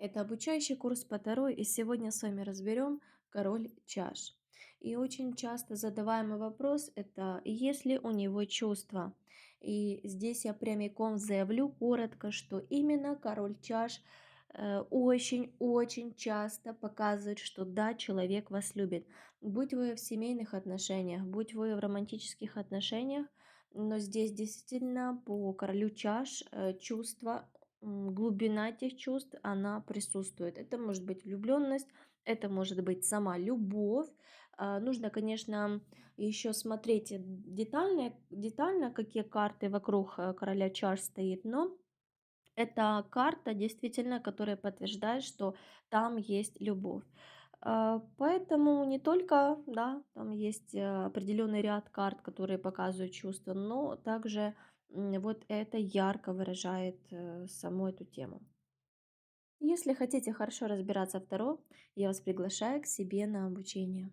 Это обучающий курс по Таро, и сегодня с вами разберем король чаш. И очень часто задаваемый вопрос это, есть ли у него чувства. И здесь я прямиком заявлю коротко, что именно король чаш очень-очень часто показывает, что да, человек вас любит. Будь вы в семейных отношениях, будь вы в романтических отношениях, но здесь действительно по королю чаш чувства, глубина этих чувств, она присутствует. Это может быть влюбленность, это может быть сама любовь. Нужно, конечно, еще смотреть детально, какие карты вокруг короля чаш стоит, но это карта, действительно, которая подтверждает, что там есть любовь. Поэтому не только, да, там есть определенный ряд карт, которые показывают чувства, но также вот это ярко выражает саму эту тему. Если хотите хорошо разбираться в Таро, я вас приглашаю к себе на обучение.